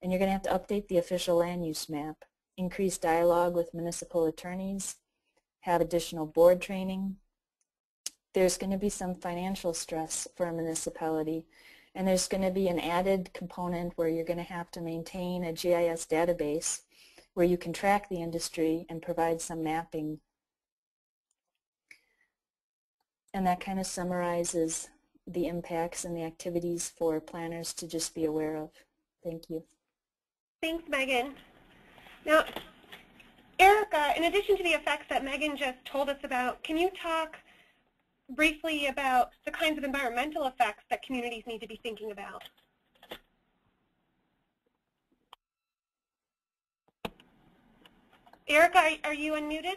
And you're going to have to update the official land use map, increase dialogue with municipal attorneys, have additional board training. There's going to be some financial stress for a municipality, and there's going to be an added component where you're going to have to maintain a GIS database where you can track the industry and provide some mapping. And that kind of summarizes the impacts and the activities for planners to just be aware of. Thank you. Thanks, Megan. Now, Erica, in addition to the effects that Megan just told us about, can you talk briefly about the kinds of environmental effects that communities need to be thinking about? Erica, are you unmuted?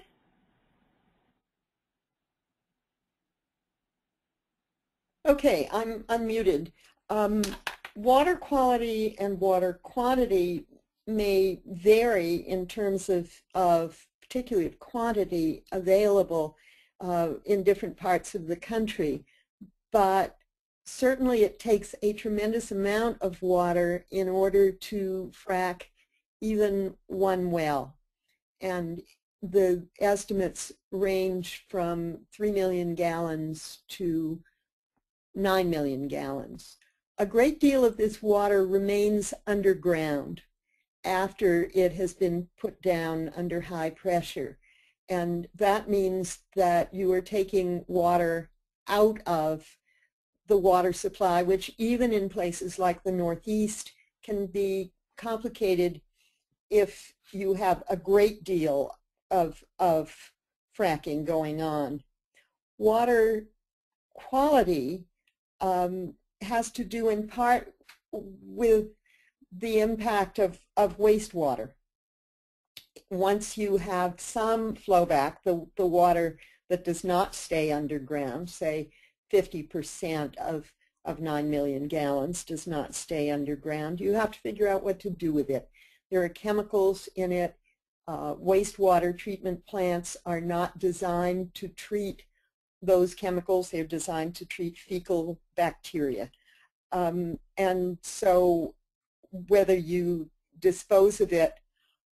Okay, I'm unmuted. Water quality and water quantity may vary in terms of particularly of quantity available in different parts of the country, but certainly it takes a tremendous amount of water in order to frack even one well. And the estimates range from 3 million gallons to 9 million gallons. A great deal of this water remains underground after it has been put down under high pressure. And that means that you are taking water out of the water supply, which even in places like the Northeast can be complicated if you have a great deal of fracking going on. Water quality has to do in part with the impact of wastewater. Once you have some flowback, the water that does not stay underground, say 50% of 9 million gallons does not stay underground, you have to figure out what to do with it. There are chemicals in it. Wastewater treatment plants are not designed to treat those chemicals. They're designed to treat fecal bacteria. And so whether you dispose of it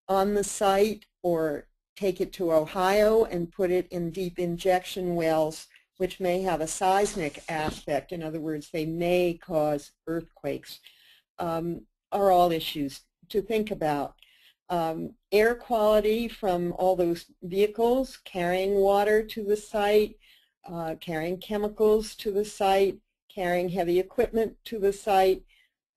on the site or take it to Ohio and put it in deep injection wells, which may have a seismic aspect, in other words, they may cause earthquakes, are all issues to think about. Air quality from all those vehicles carrying water to the site, carrying chemicals to the site, carrying heavy equipment to the site,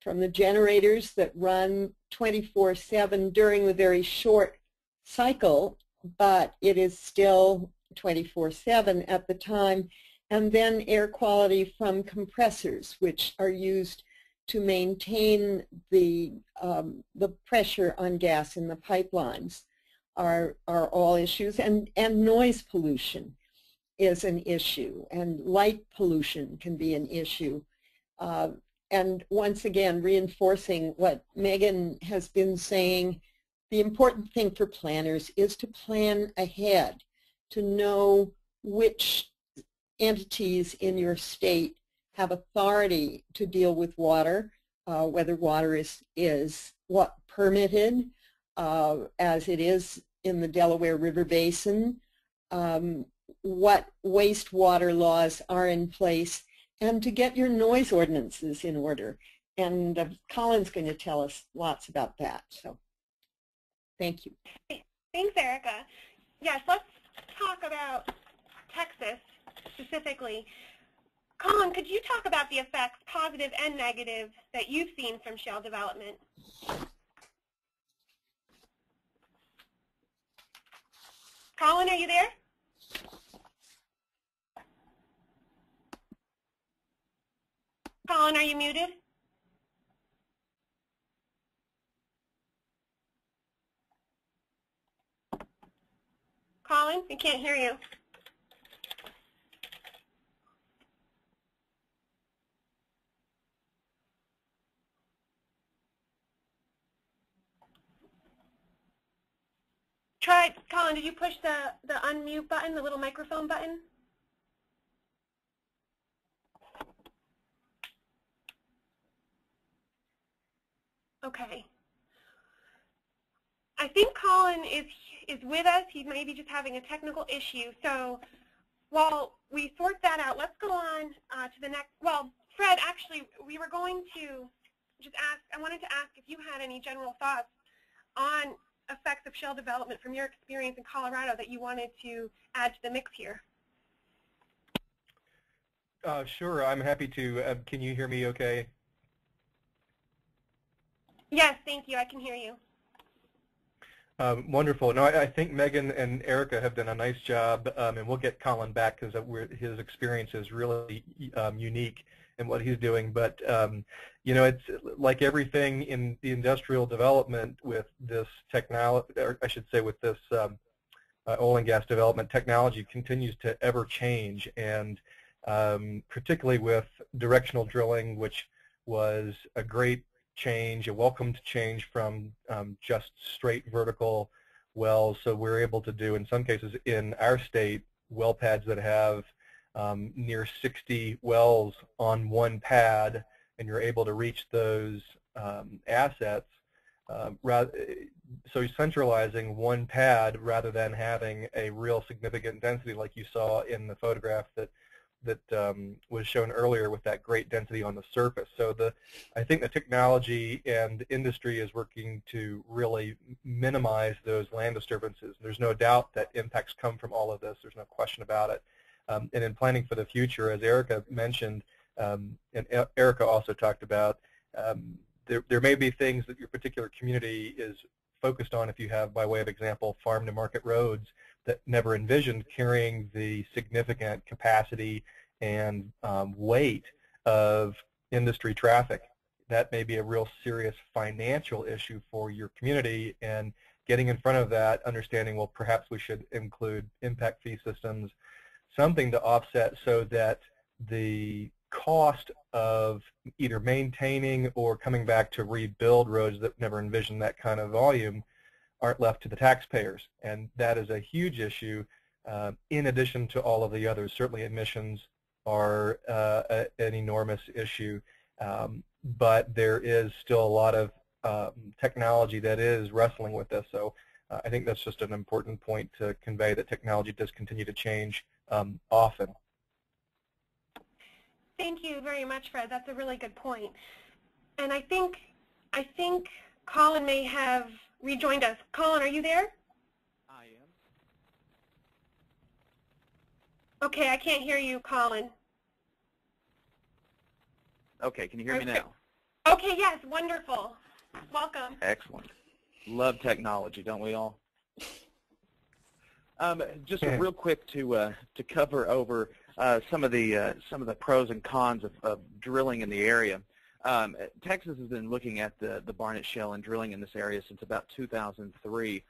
from the generators that run 24/7 during the very short cycle, but it is still 24/7 at the time, and then air quality from compressors, which are used to maintain the pressure on gas in the pipelines, are all issues, and noise pollution is an issue, and light pollution can be an issue. And once again, reinforcing what Megan has been saying, the important thing for planners is to plan ahead, to know which entities in your state have authority to deal with water, whether water is what permitted, as it is in the Delaware River Basin, what wastewater laws are in place, and to get your noise ordinances in order. And Colin's going to tell us lots about that. So thank you. Thanks, Erica. Yes, let's talk about Texas specifically. Colin, could you talk about the effects, positive and negative, that you've seen from shale development? Colin, are you there? Colin, are you muted? Colin, I can't hear you. Try, Colin, did you push the unmute button, the little microphone button? Okay. I think Colin is with us. He may be just having a technical issue. So while we sort that out, let's go on to the next. Well, Fred, actually, we were going to just ask, I wanted to ask if you had any general thoughts on effects of shale development from your experience in Colorado that you wanted to add to the mix here. Sure, I'm happy to. Can you hear me okay? Yes, thank you. I can hear you. Wonderful. No, I think Megan and Erica have done a nice job, and we'll get Colin back because his experience is really unique in what he's doing. But you know, it's like everything in the industrial development with this technology, or I should say, with this oil and gas development, technology continues to ever change, and particularly with directional drilling, which was a great change, a welcomed change from just straight vertical wells. So we're able to do, in some cases in our state, well pads that have near 60 wells on one pad, and you're able to reach those assets. So centralizing one pad rather than having a real significant density like you saw in the photograph that was shown earlier with that great density on the surface. So I think the technology and industry is working to really minimize those land disturbances. There's no doubt that impacts come from all of this. There's no question about it. And in planning for the future, as Erica mentioned, and Erica also talked about, there may be things that your particular community is focused on, if you have, by way of example, farm-to-market roads that never envisioned carrying the significant capacity and weight of industry traffic. That may be a real serious financial issue for your community, and getting in front of that, understanding, well, perhaps we should include impact fee systems, something to offset so that the cost of either maintaining or coming back to rebuild roads that never envisioned that kind of volume aren't left to the taxpayers. And that is a huge issue in addition to all of the others. Certainly emissions are an enormous issue, but there is still a lot of technology that is wrestling with this. So I think that's just an important point to convey, that technology does continue to change often. Thank you very much, Fred. That's a really good point. And I think Colin may have rejoined us. Colin, are you there? I am. Okay, I can't hear you, Colin. Okay, can you hear me now? Okay, yes, wonderful. Welcome. Excellent. Love technology, don't we all? Just real quick to cover over some of the pros and cons of drilling in the area. Texas has been looking at the Barnett Shale and drilling in this area since about 2003.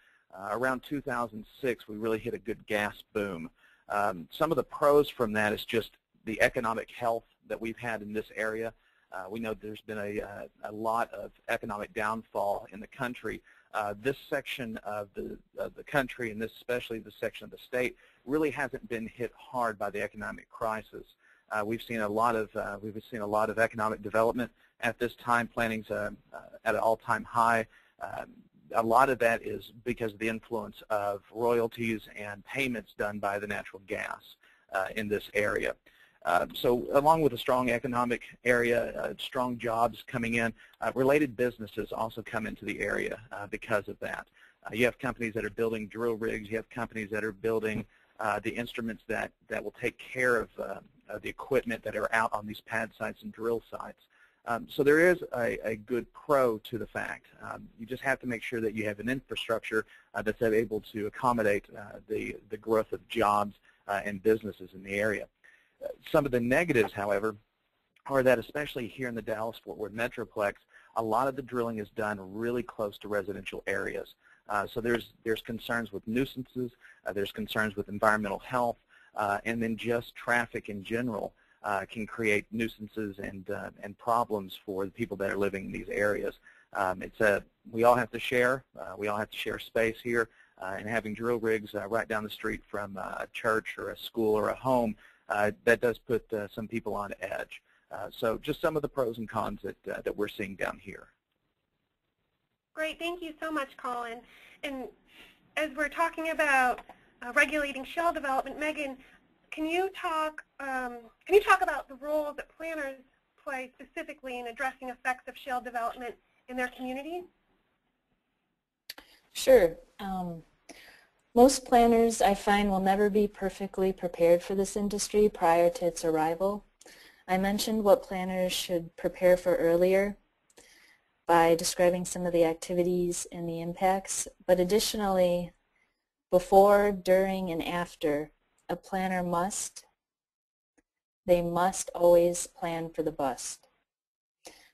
Around 2006, we really hit a good gas boom. Some of the pros from that is just the economic health that we've had in this area. We know there's been a lot of economic downfall in the country. This section of the country, and this especially this section of the state, really hasn't been hit hard by the economic crisis. We've seen a lot of economic development at this time. Planning's at an all-time high. A lot of that is because of the influence of royalties and payments done by the natural gas in this area. So along with a strong economic area, strong jobs coming in, related businesses also come into the area because of that. You have companies that are building drill rigs. You have companies that are building the instruments that will take care of the equipment that are out on these pad sites and drill sites. So there is a good pro to the fact. You just have to make sure that you have an infrastructure that's able to accommodate the growth of jobs and businesses in the area. Some of the negatives, however, are that especially here in the Dallas-Fort Worth Metroplex, a lot of the drilling is done really close to residential areas. So there's concerns with nuisances, there's concerns with environmental health, and then just traffic in general can create nuisances and problems for the people that are living in these areas. We all have to share. We all have to share space here, and having drill rigs right down the street from a church or a school or a home, that does put some people on edge. So just some of the pros and cons that we're seeing down here. Great, thank you so much, Colin. And as we're talking about regulating shale development, Megan, can you talk about the role that planners play specifically in addressing effects of shale development in their communities? Sure. Most planners, I find, will never be perfectly prepared for this industry prior to its arrival. I mentioned what planners should prepare for earlier by describing some of the activities and the impacts, but additionally, before, during, and after, a planner must always plan for the bust.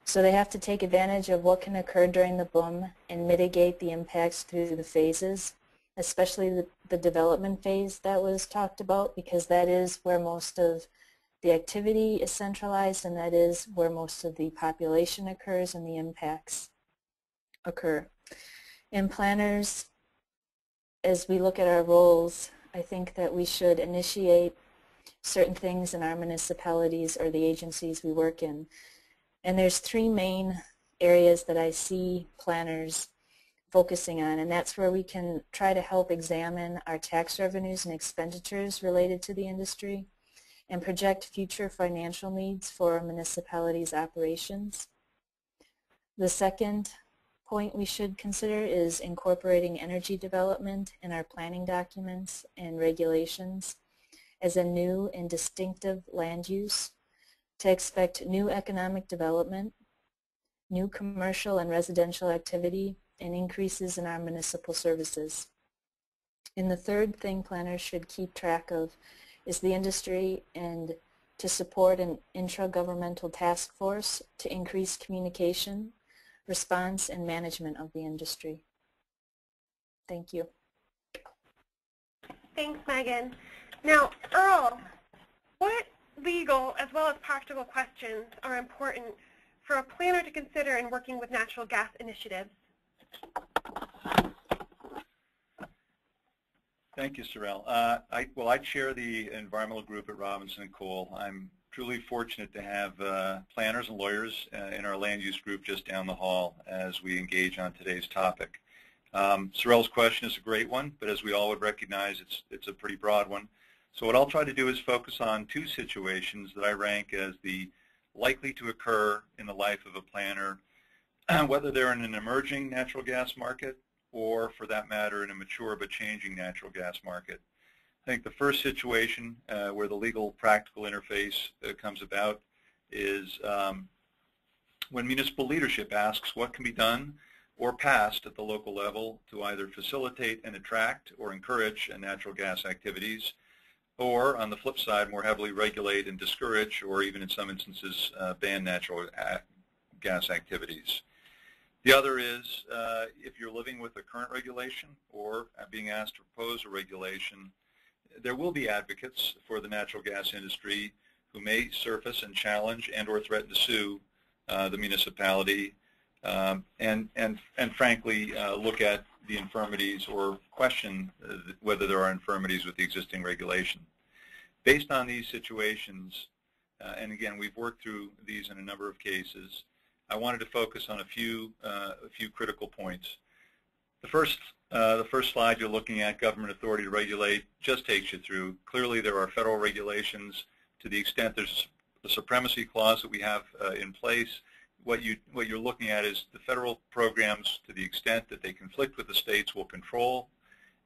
So they have to take advantage of what can occur during the boom and mitigate the impacts through the phases, especially the development phase that was talked about, because that is where most of the activity is centralized, and that is where most of the population occurs and the impacts occur. And planners, as we look at our roles, I think that we should initiate certain things in our municipalities or the agencies we work in. And there's three main areas that I see planners focusing on, and that's where we can try to help examine our tax revenues and expenditures related to the industry and project future financial needs for a municipality's operations. The second point we should consider is incorporating energy development in our planning documents and regulations as a new and distinctive land use, to expect new economic development, new commercial and residential activity, and increases in our municipal services. And the third thing planners should keep track of is the industry, and to support an intragovernmental task force to increase communication, response, and management of the industry. Thank you. Thanks, Megan. Now, Earl, what legal as well as practical questions are important for a planner to consider in working with natural gas initiatives? Thank you, Sorrel. I chair the environmental group at Robinson & Cole. I'm truly fortunate to have planners and lawyers in our land use group just down the hall as we engage on today's topic. Sorrel's question is a great one, but as we all would recognize, it's a pretty broad one. So what I'll try to do is focus on two situations that I rank as the likely to occur in the life of a planner, whether they're in an emerging natural gas market or, for that matter, in a mature but changing natural gas market. I think the first situation where the legal practical interface comes about is when municipal leadership asks what can be done or passed at the local level to either facilitate and attract or encourage natural gas activities, or, on the flip side, more heavily regulate and discourage, or even in some instances ban natural gas activities. The other is if you're living with a current regulation or being asked to propose a regulation, there will be advocates for the natural gas industry who may surface and challenge and or threaten to sue the municipality and frankly look at the infirmities or question whether there are infirmities with the existing regulation. Based on these situations, and again, we've worked through these in a number of cases, I wanted to focus on a few critical points. The first slide you're looking at, government authority to regulate, just takes you through. Clearly, there are federal regulations. To the extent there's the supremacy clause that we have in place, what you're looking at is the federal programs, to the extent that they conflict with the states, will control.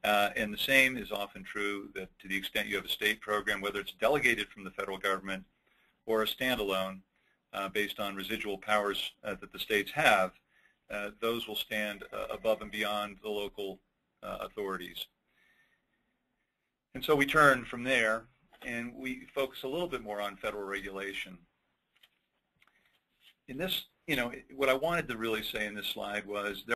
And the same is often true that to the extent you have a state program, whether it's delegated from the federal government or a standalone based on residual powers that the states have, those will stand above and beyond the local authorities. And so we turn from there and we focus a little bit more on federal regulation. In this, what I wanted to really say in this slide was